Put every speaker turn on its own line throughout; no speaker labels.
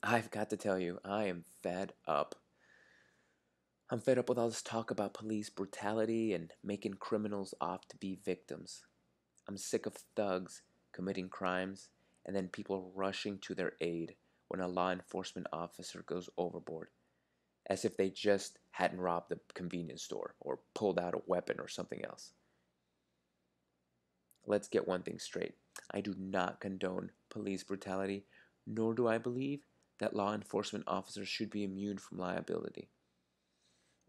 I've got to tell you, I am fed up. I'm fed up with all this talk about police brutality and making criminals off to be victims. I'm sick of thugs committing crimes and then people rushing to their aid when a law enforcement officer goes overboard, as if they just hadn't robbed the convenience store or pulled out a weapon or something else. Let's get one thing straight. I do not condone police brutality, nor do I believe that law enforcement officers should be immune from liability.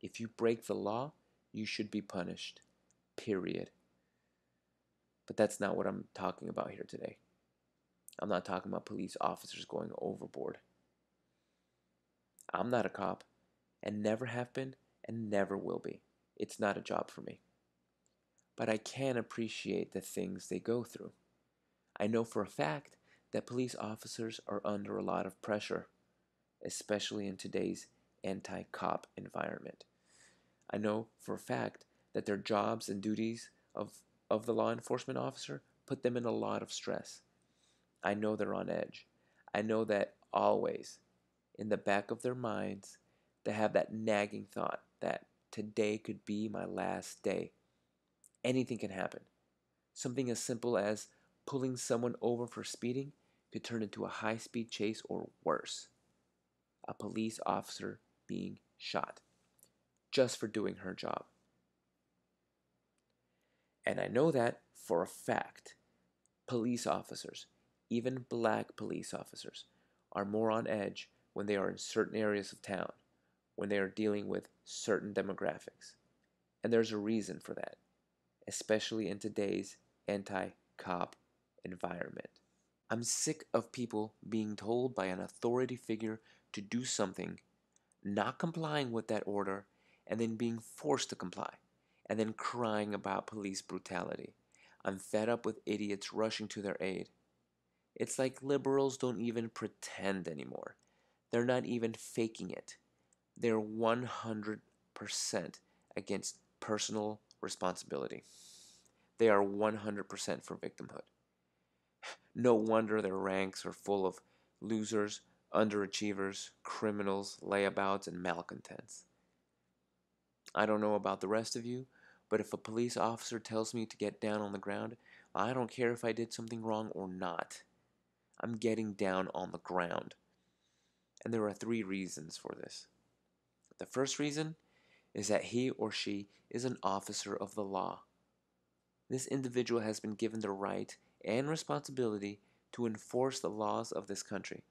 If you break the law, you should be punished. Period. But that's not what I'm talking about here today. I'm not talking about police officers going overboard. I'm not a cop, and never have been, and never will be. It's not a job for me. But I can appreciate the things they go through. I know for a fact that police officers are under a lot of pressure, especially in today's anti cop environment. I know for a fact that their jobs and duties of the law enforcement officer put them in a lot of stress. I know they're on edge. I know that always in the back of their minds, they have that nagging thought that today could be my last day. Anything can happen. Something as simple as pulling someone over for speeding could turn into a high speed chase or worse, a police officer being shot just for doing her job. And I know that for a fact. Police officers, even black police officers, are more on edge when they are in certain areas of town, when they are dealing with certain demographics. And there's a reason for that, especially in today's anti cop environment. I'm sick of people being told by an authority figure to do something, not complying with that order, and then being forced to comply, and then crying about police brutality. I'm fed up with idiots rushing to their aid. It's like liberals don't even pretend anymore. They're not even faking it. They're 100% against personal responsibility. They are 100% for victimhood. No wonder their ranks are full of losers, underachievers, criminals, layabouts, and malcontents. I don't know about the rest of you, but if a police officer tells me to get down on the ground, I don't care if I did something wrong or not. I'm getting down on the ground. And there are three reasons for this. The first reason is that he or she is an officer of the law. This individual has been given the right and responsibility to enforce the laws of this country,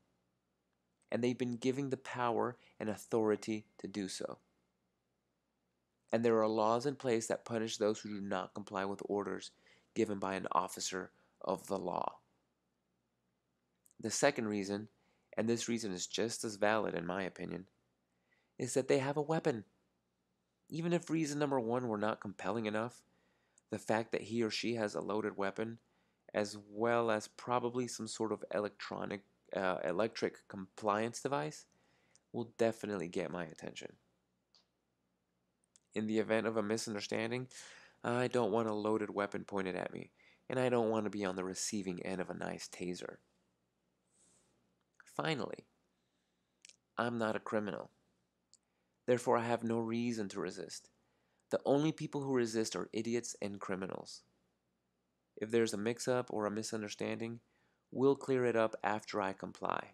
and they've been given the power and authority to do so. And there are laws in place that punish those who do not comply with orders given by an officer of the law. The second reason, and this reason is just as valid in my opinion, is that they have a weapon. Even if reason number one were not compelling enough, the fact that he or she has a loaded weapon, as well as probably some sort of electric compliance device, will definitely get my attention. In the event of a misunderstanding, I don't want a loaded weapon pointed at me, and I don't want to be on the receiving end of a nice taser. Finally, I'm not a criminal. Therefore, I have no reason to resist. The only people who resist are idiots and criminals. If there's a mix up or a misunderstanding, we'll clear it up after I comply,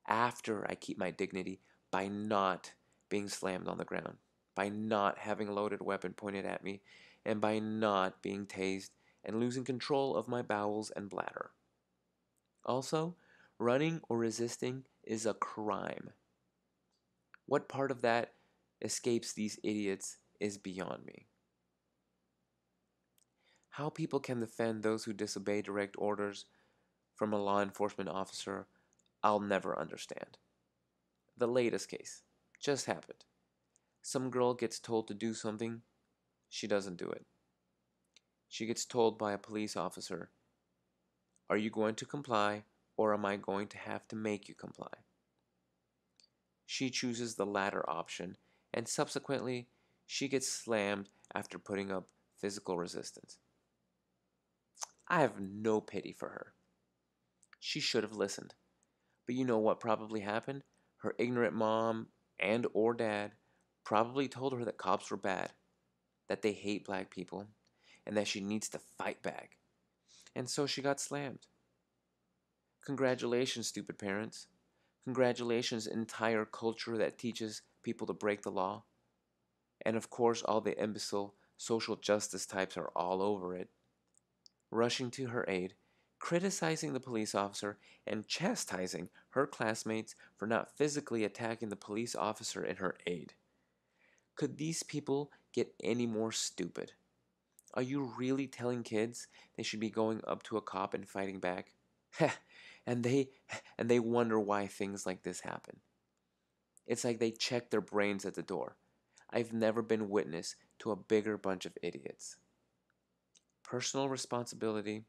after I keep my dignity by not being slammed on the ground, by not having a loaded weapon pointed at me, and by not being tased and losing control of my bowels and bladder. Also, running or resisting is a crime. What part of that escapes these idiots is beyond me. How people can defend those who disobey direct orders from a law enforcement officer, I'll never understand. The latest case just happened. Some girl gets told to do something, she doesn't do it. She gets told by a police officer, "Are you going to comply, or am I going to have to make you comply?" She chooses the latter option, and subsequently, she gets slammed after putting up physical resistance. I have no pity for her. She should have listened. But you know what probably happened? Her ignorant mom and or dad probably told her that cops were bad, that they hate black people, and that she needs to fight back. And so she got slammed. Congratulations, stupid parents. Congratulations, entire culture that teaches people to break the law. And of course, all the imbecile social justice types are all over it, rushing to her aid, criticizing the police officer, and chastising her classmates for not physically attacking the police officer in her aid. Could these people get any more stupid? Are you really telling kids they should be going up to a cop and fighting back? Heh, and they and they wonder why things like this happen. It's like they check their brains at the door. I've never been witness to a bigger bunch of idiots. Personal responsibility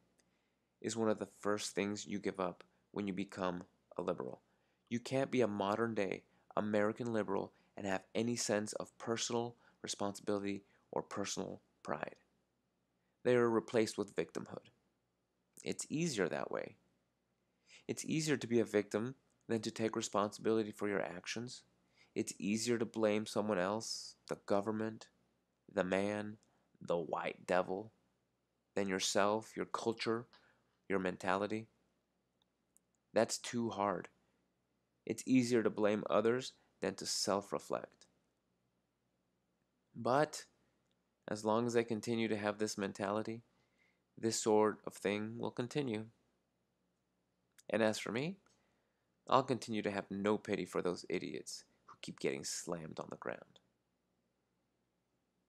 is one of the first things you give up when you become a liberal. You can't be a modern day American liberal and have any sense of personal responsibility or personal pride. They are replaced with victimhood. It's easier that way. It's easier to be a victim than to take responsibility for your actions. It's easier to blame someone else, the government, the man, the white devil, than yourself, your culture, your mentality. That's too hard. It's easier to blame others than to self reflect. But as long as I continue to have this mentality, this sort of thing will continue. And as for me, I'll continue to have no pity for those idiots who keep getting slammed on the ground.